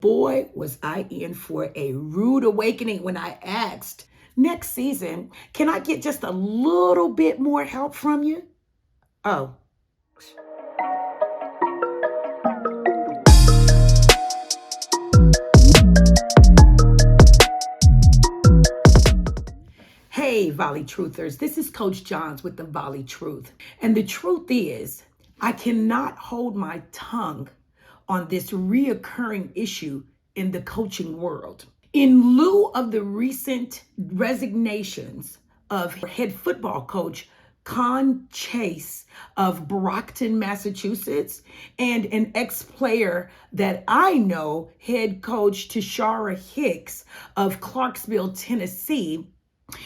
Boy, was I in for a rude awakening when I asked, next season, can I get just a little bit more help from you? Oh, hey, Volley Truthers. This is Coach Johns with the Volley Truth. And the truth is, I cannot hold my tongue on this reoccurring issue in the coaching world. In lieu of the recent resignations of head football coach Con Chase of Brockton, Massachusetts, and an ex-player that I know, head coach Tashara Hicks of Clarksville, Tennessee,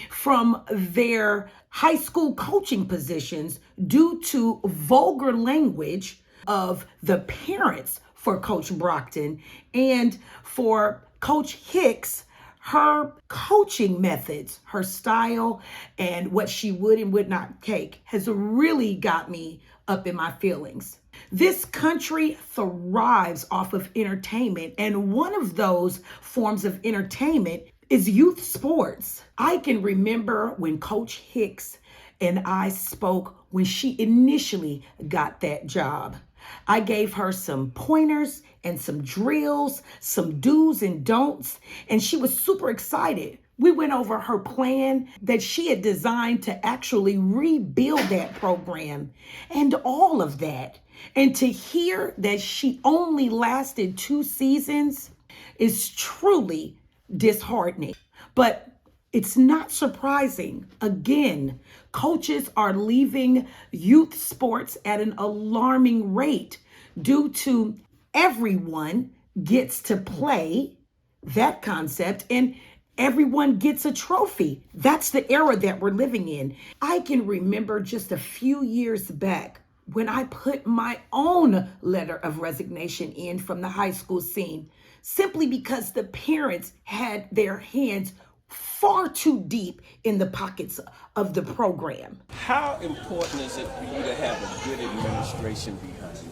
from their high school coaching positions due to vulgar language of the parents for Coach Brockton, and for Coach Hicks, her coaching methods, her style, and what she would and would not take has really got me up in my feelings. This country thrives off of entertainment, and one of those forms of entertainment is youth sports. I can remember when Coach Hicks and I spoke when she initially got that job. I gave her some pointers and some drills, some do's and don'ts, and she was super excited. We went over her plan that she had designed to actually rebuild that program and all of that. And to hear that she only lasted 2 seasons is truly disheartening. But it's not surprising. Again, coaches are leaving youth sports at an alarming rate due to everyone gets to play that concept and everyone gets a trophy. That's the era that we're living in. I can remember just a few years back when I put my own letter of resignation in from the high school scene, simply because the parents had their hands far too deep in the pockets of the program. How important is it for you to have a good administration behind you?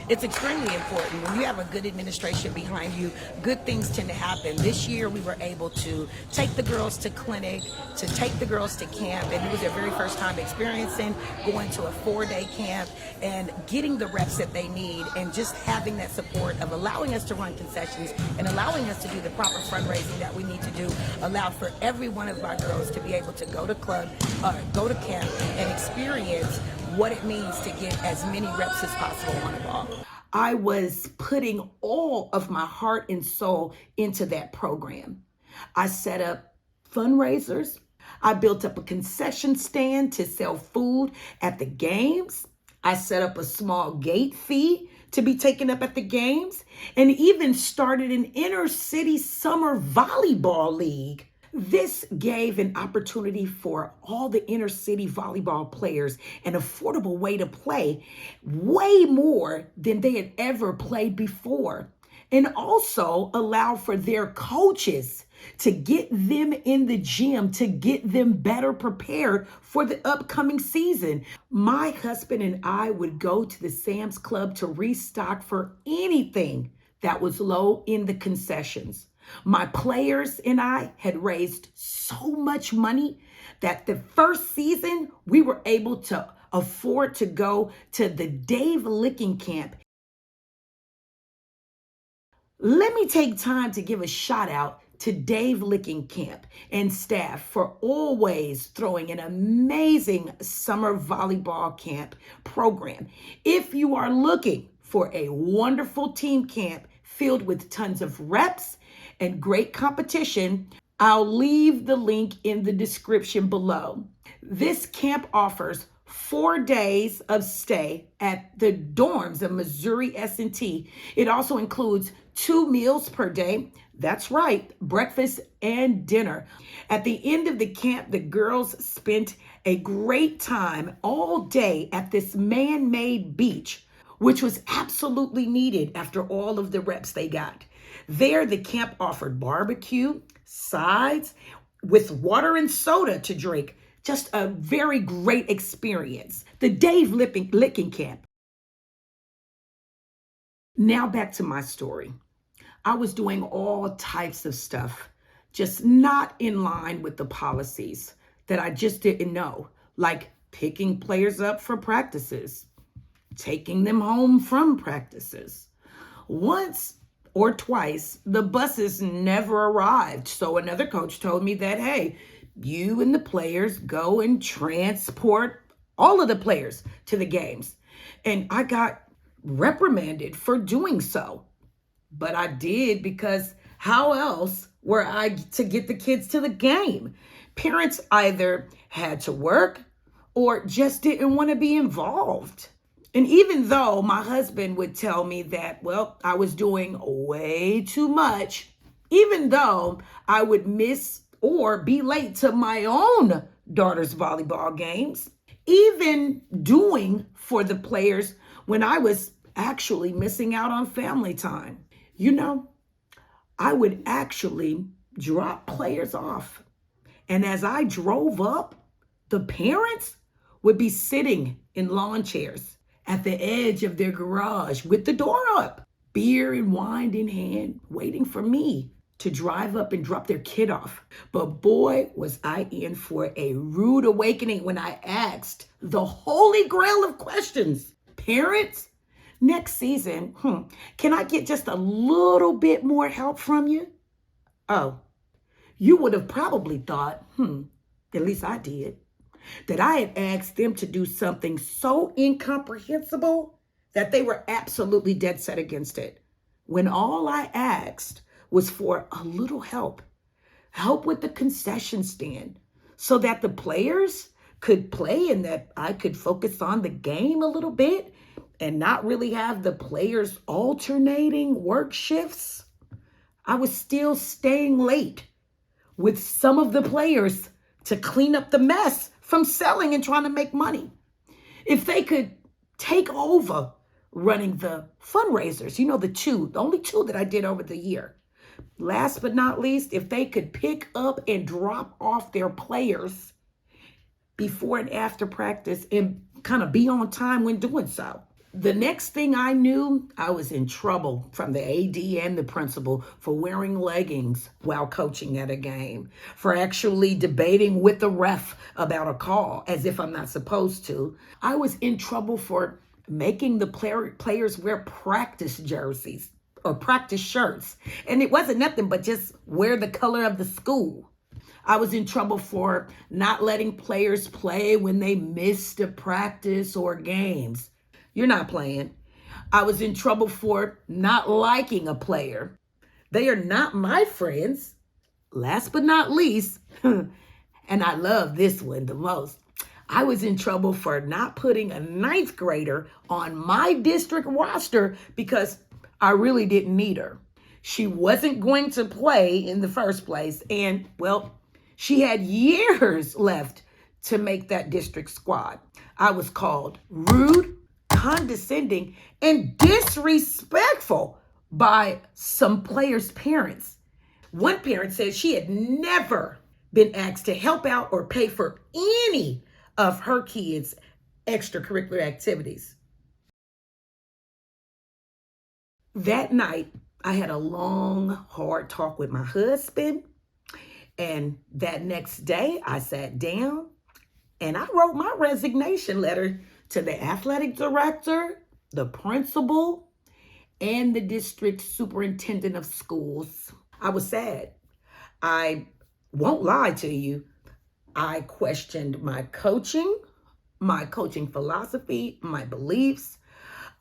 It's extremely important. When you have a good administration behind you, good things tend to happen. This year we were able to take the girls to clinic, to take the girls to camp, and it was their very first time experiencing going to a 4-day camp and getting the reps that they need, and just having that support of allowing us to run concessions and allowing us to do the proper fundraising that we need to do, allowed for every one of our girls to be able to go to go to camp and experience what it means to get as many reps as possible on a ball. I was putting all of my heart and soul into that program. I set up fundraisers. I built up a concession stand to sell food at the games. I set up a small gate fee to be taken up at the games, and even started an inner city summer volleyball league. This gave an opportunity for all the inner city volleyball players an affordable way to play, way more than they had ever played before, and also allow for their coaches to get them in the gym, to get them better prepared for the upcoming season. My husband and I would go to the Sam's Club to restock for anything that was low in the concessions. My players and I had raised so much money that the first season we were able to afford to go to the Dave Licking Camp. Let me take time to give a shout out to Dave Licking Camp and staff for always throwing an amazing summer volleyball camp program. If you are looking for a wonderful team camp filled with tons of reps and great competition, I'll leave the link in the description below. This camp offers 4 days of stay at the dorms of Missouri S&T. It also includes 2 meals per day. That's right, breakfast and dinner. At the end of the camp, the girls spent a great time all day at this man-made beach, which was absolutely needed after all of the reps they got. There, the camp offered barbecue, sides, with water and soda to drink. Just a very great experience. The Dave Licking Camp. Now back to my story. I was doing all types of stuff, just not in line with the policies that I just didn't know, like picking players up for practices, taking them home from practices. Once or twice, the buses never arrived. So another coach told me that, hey, you and the players go and transport all of the players to the games. And I got reprimanded for doing so. But I did because how else were I to get the kids to the game? Parents either had to work or just didn't want to be involved. And even though my husband would tell me that, well, I was doing way too much, even though I would miss or be late to my own daughter's volleyball games, even doing for the players when I was actually missing out on family time. You know, I would actually drop players off. And as I drove up, the parents would be sitting in lawn chairs at the edge of their garage with the door up, beer and wine in hand, waiting for me to drive up and drop their kid off. But boy, was I in for a rude awakening when I asked the holy grail of questions. Parents, next season, can I get just a little bit more help from you? Oh, you would have probably thought, at least I did, that I had asked them to do something so incomprehensible that they were absolutely dead set against it. When all I asked was for a little help with the concession stand so that the players could play and that I could focus on the game a little bit and not really have the players alternating work shifts. I was still staying late with some of the players to clean up the mess from selling and trying to make money. If they could take over running the fundraisers, the only two that I did over the year. Last but not least, if they could pick up and drop off their players before and after practice and kind of be on time when doing so. The next thing I knew, I was in trouble from the AD and the principal for wearing leggings while coaching at a game, for actually debating with the ref about a call as if I'm not supposed to. I was in trouble for making the players wear practice jerseys or practice shirts. And it wasn't nothing but just wear the color of the school. I was in trouble for not letting players play when they missed a practice or games. You're not playing. I was in trouble for not liking a player. They are not my friends. Last but not least, and I love this one the most, I was in trouble for not putting a ninth grader on my district roster because I really didn't need her. She wasn't going to play in the first place. And, well, she had years left to make that district squad. I was called rude, condescending, and disrespectful by some players' parents. One parent said she had never been asked to help out or pay for any of her kids' extracurricular activities. That night, I had a long, hard talk with my husband. And that next day, I sat down and I wrote my resignation letter to the athletic director, the principal, and the district superintendent of schools. I was sad. I won't lie to you. I questioned my coaching philosophy, my beliefs.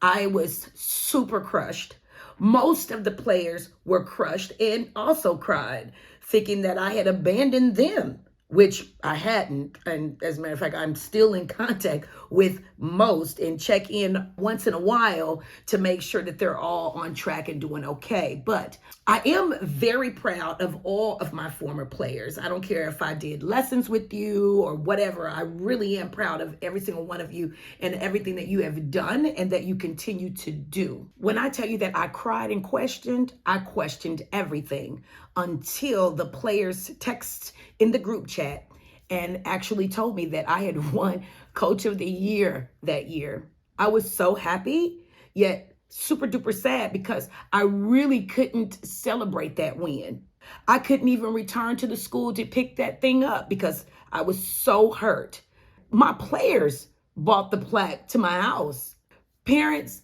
I was super crushed. Most of the players were crushed and also cried, thinking that I had abandoned them, which I hadn't. And as a matter of fact, I'm still in contact with most and check in once in a while to make sure that they're all on track and doing okay. But I am very proud of all of my former players. I don't care if I did lessons with you or whatever. I really am proud of every single one of you and everything that you have done and that you continue to do. When I tell you that I cried and I questioned everything until the players text in the group chat and actually told me that I had won Coach of the Year that year. I was so happy, yet super duper sad because I really couldn't celebrate that win. I couldn't even return to the school to pick that thing up because I was so hurt. My players bought the plaque to my house. Parents,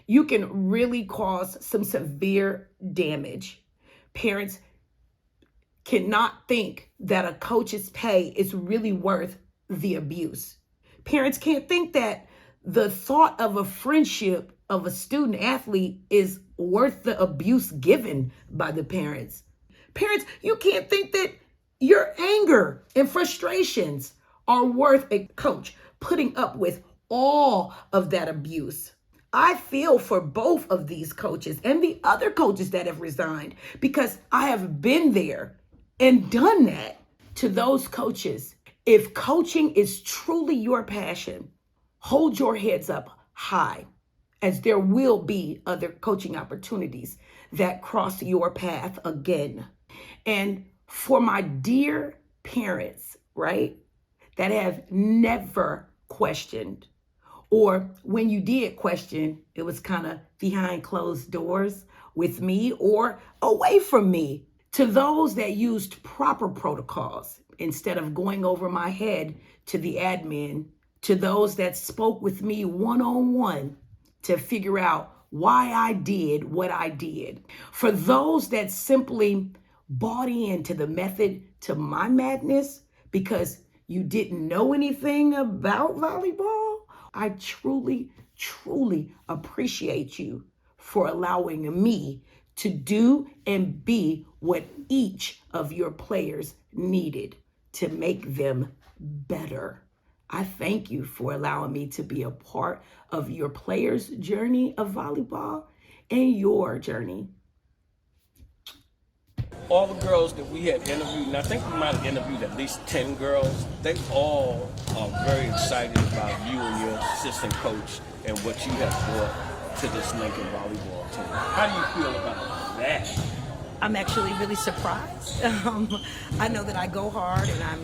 you can really cause some severe damage. Parents cannot think that a coach's pay is really worth the abuse. Parents can't think that the thought of a friendship of a student athlete is worth the abuse given by the parents. Parents, you can't think that your anger and frustrations are worth a coach putting up with all of that abuse. I feel for both of these coaches and the other coaches that have resigned because I have been there and done that. To those coaches, if coaching is truly your passion, hold your heads up high, as there will be other coaching opportunities that cross your path again. And for my dear parents, right, that have never questioned, or when you did question, it was kind of behind closed doors with me or away from me. To those that used proper protocols instead of going over my head to the admin, to those that spoke with me one-on-one to figure out why I did what I did. For those that simply bought into the method to my madness because you didn't know anything about volleyball, I truly, truly appreciate you for allowing me to do and be what each of your players needed to make them better. I thank you for allowing me to be a part of your players' journey of volleyball and your journey. All the girls that we had interviewed, and I think we might have interviewed at least 10 girls, they all are very excited about you and your assistant coach and what you have brought to this Lincoln volleyball team. How do you feel about that? I'm actually really surprised. I know that I go hard and I'm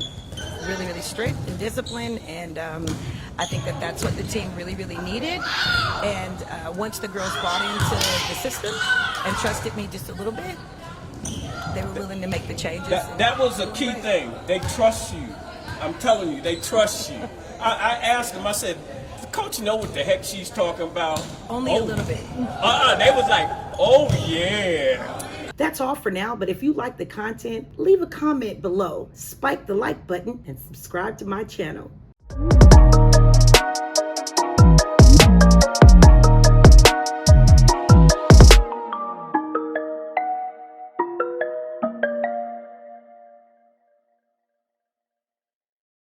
really, really strict and disciplined, and I think that that's what the team really, really needed. And once the girls bought into the system and trusted me just a little bit, they were willing to make the changes. That was a key thing. They trust you. I'm telling you, they trust you. I asked them, I said, does the coach know what the heck she's talking about? Only a little bit. They was like, oh yeah. That's all for now, but if you like the content, leave a comment below, spike the like button, and subscribe to my channel.